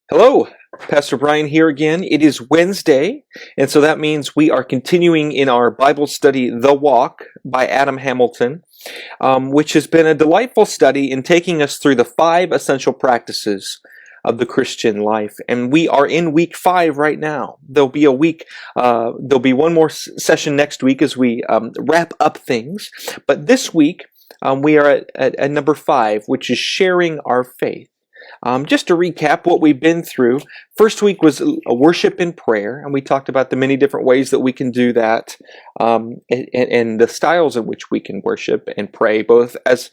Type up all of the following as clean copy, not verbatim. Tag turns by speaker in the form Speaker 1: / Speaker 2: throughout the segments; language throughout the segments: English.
Speaker 1: Hello, Pastor Brian here again. It is Wednesday, and so that means we are continuing in our Bible study, The Walk by Adam Hamilton, which has been a delightful study in taking us through the 5 essential practices of the Christian life. And we are in week 5 right now. There'll be one more session next week as we wrap up things. But this week, we are at number 5, which is sharing our faith. Just to recap what we've been through, first week was a worship and prayer, and we talked about the many different ways that we can do that, and the styles in which we can worship and pray, both as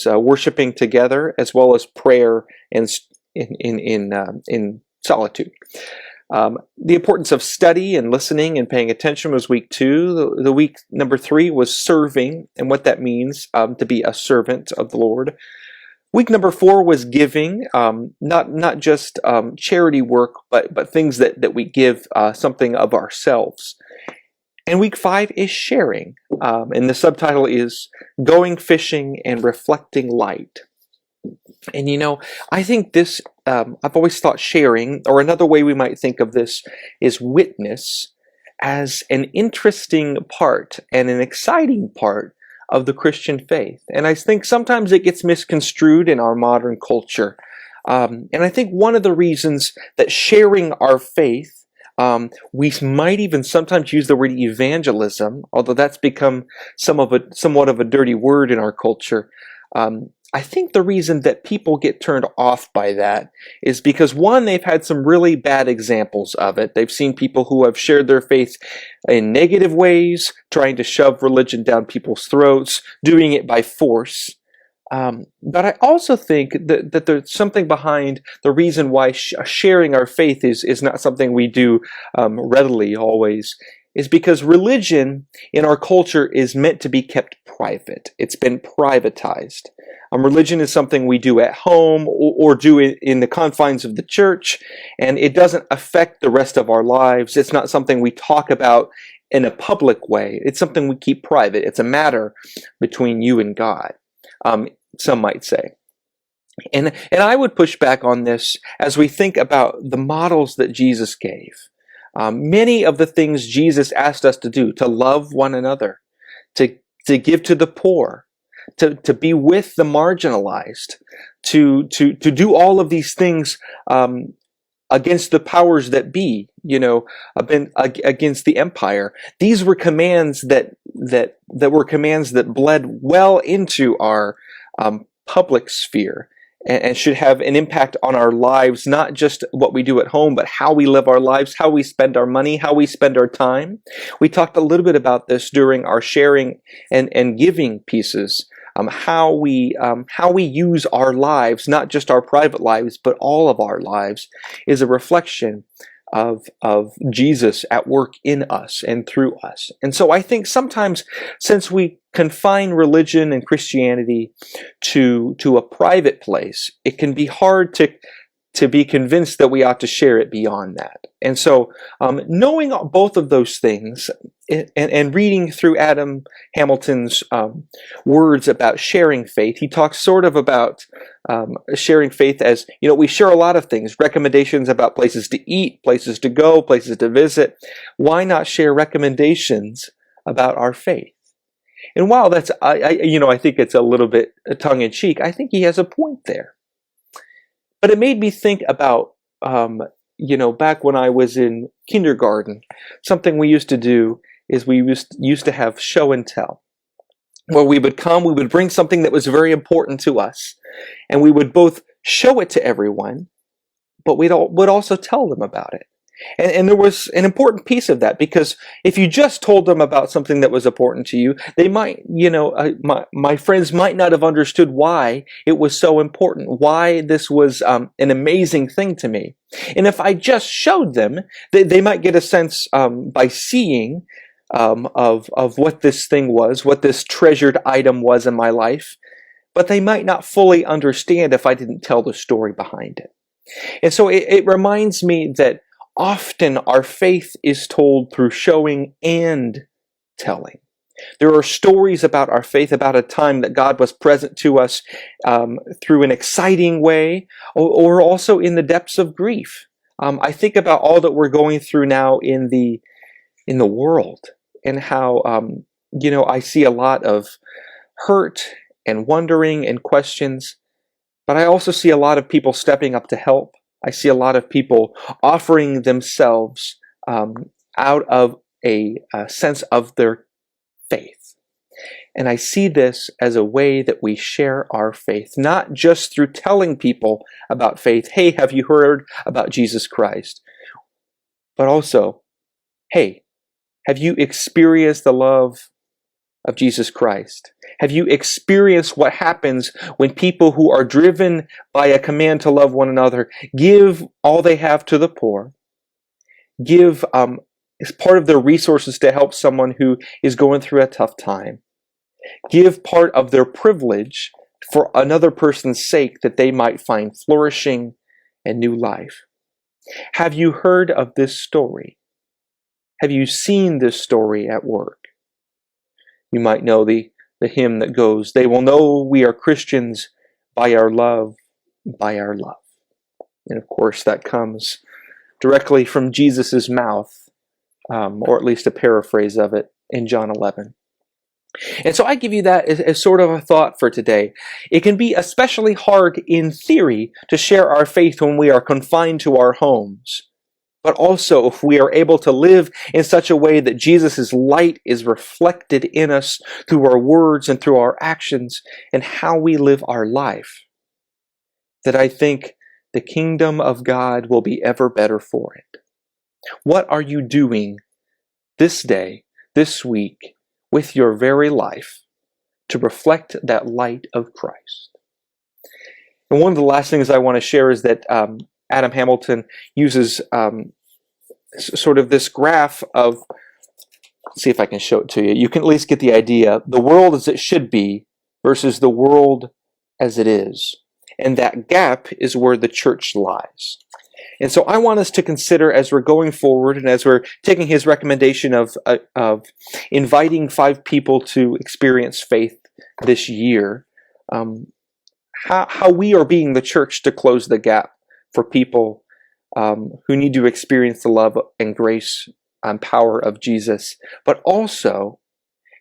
Speaker 1: worshiping together as well as prayer and in solitude. The importance of study and listening and paying attention was week 2. The week number 3 was serving and what that means to be a servant of the Lord. Week number 4 was giving, not just charity work, but things that we give something of ourselves. And week 5 is sharing, and the subtitle is Going Fishing and Reflecting Light. And I think this, I've always thought sharing, or another way we might think of this, is witness as an interesting part and an exciting part of the Christian faith. And I think sometimes it gets misconstrued in our modern culture. And I think one of the reasons that sharing our faith, we might even sometimes use the word evangelism, although that's become somewhat of a dirty word in our culture. I think the reason that people get turned off by that is because, one, they've had some really bad examples of it. They've seen people who have shared their faith in negative ways, trying to shove religion down people's throats, doing it by force. But I also think that there's something behind the reason why sharing our faith is not something we do readily always, is because religion in our culture is meant to be kept private. It's been privatized. Religion is something we do at home or do in the confines of the church, and it doesn't affect the rest of our lives. It's not something we talk about in a public way. It's something we keep private. It's a matter between you and God, some might say. And I would push back on this as we think about the models that Jesus gave. Many of the things Jesus asked us to do, to love one another, to give to the poor, to be with the marginalized, to do all of these things against the powers that be, against the empire. These were commands that bled well into our public sphere and should have an impact on our lives, not just what we do at home, but how we live our lives, how we spend our money, how we spend our time. We talked a little bit about this during our sharing and giving pieces, how we use our lives, not just our private lives, but all of our lives, is a reflection of Jesus at work in us and through us. And so I think sometimes, since we confine religion and Christianity to a private place, it can be hard to be convinced that we ought to share it beyond that. And so knowing both of those things and reading through Adam Hamilton's words about sharing faith, he talks sort of about sharing faith as, we share a lot of things, recommendations about places to eat, places to go, places to visit. Why not share recommendations about our faith? And while that's, I think it's a little bit tongue-in-cheek, I think he has a point there. But it made me think about, back when I was in kindergarten, something we used to do is we used to have show and tell, where we would bring something that was very important to us, and we would both show it to everyone, but would also tell them about it. And there was an important piece of that, because if you just told them about something that was important to you, they might, my friends might not have understood why it was so important, why this was an amazing thing to me. And if I just showed them, they might get a sense by seeing of what this thing was, what this treasured item was in my life, but they might not fully understand if I didn't tell the story behind it. And so it reminds me that often our faith is told through showing and telling. There are stories about our faith, about a time that God was present to us through an exciting way, or also in the depths of grief. I think about all that we're going through now in the world, and how I see a lot of hurt and wondering and questions, but I also see a lot of people stepping up to help. I see a lot of people offering themselves out of a sense of their faith. And I see this as a way that we share our faith, not just through telling people about faith, hey, have you heard about Jesus Christ? But also, hey, have you experienced the love of Jesus Christ? Have you experienced what happens when people who are driven by a command to love one another give all they have to the poor, give as part of their resources to help someone who is going through a tough time, give part of their privilege for another person's sake that they might find flourishing and new life? Have you heard of this story? Have you seen this story at work? You might know the hymn that goes, "They will know we are Christians by our love, by our love." And of course that comes directly from Jesus' mouth, or at least a paraphrase of it in John 11. And so I give you that as sort of a thought for today. It can be especially hard in theory to share our faith when we are confined to our homes. But also, if we are able to live in such a way that Jesus' light is reflected in us through our words and through our actions and how we live our life, that I think the kingdom of God will be ever better for it. What are you doing this day, this week, with your very life to reflect that light of Christ? And one of the last things I want to share is that Adam Hamilton uses sort of this graph of, let's see if I can show it to you. You can at least get the idea. The world as it should be versus the world as it is. And that gap is where the church lies. And so I want us to consider, as we're going forward and as we're taking his recommendation of inviting 5 people to experience faith this year, how we are being the church to close the gap for people who need to experience the love and grace and power of Jesus, but also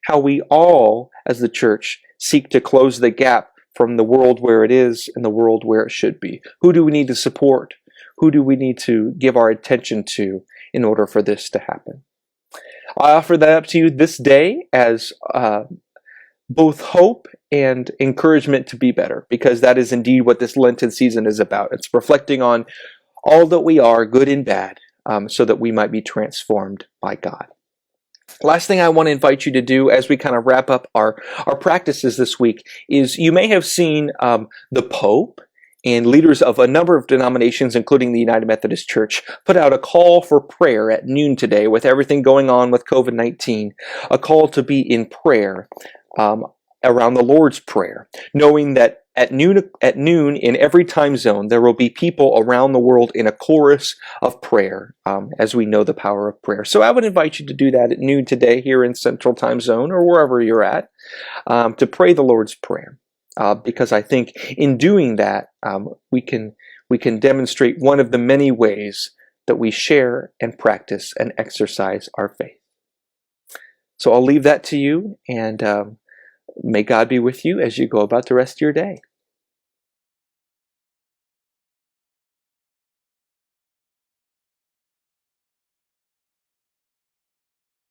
Speaker 1: how we all, as the church, seek to close the gap from the world where it is and the world where it should be. Who do we need to support? Who do we need to give our attention to in order for this to happen? I offer that up to you this day as both hope and encouragement to be better, because that is indeed what this Lenten season is about. It's reflecting on all that we are, good and bad, so that we might be transformed by God. Last thing I want to invite you to do as we kind of wrap up our practices this week is, you may have seen the Pope and leaders of a number of denominations, including the United Methodist Church, put out a call for prayer at noon today with everything going on with COVID-19, a call to be in prayer around the Lord's Prayer, knowing that at noon in every time zone, there will be people around the world in a chorus of prayer, as we know the power of prayer. So I would invite you to do that at noon today here in Central Time Zone or wherever you're at, to pray the Lord's Prayer. Because I think in doing that, we can demonstrate one of the many ways that we share and practice and exercise our faith. So I'll leave that to you, and may God be with you as you go about the rest of your day.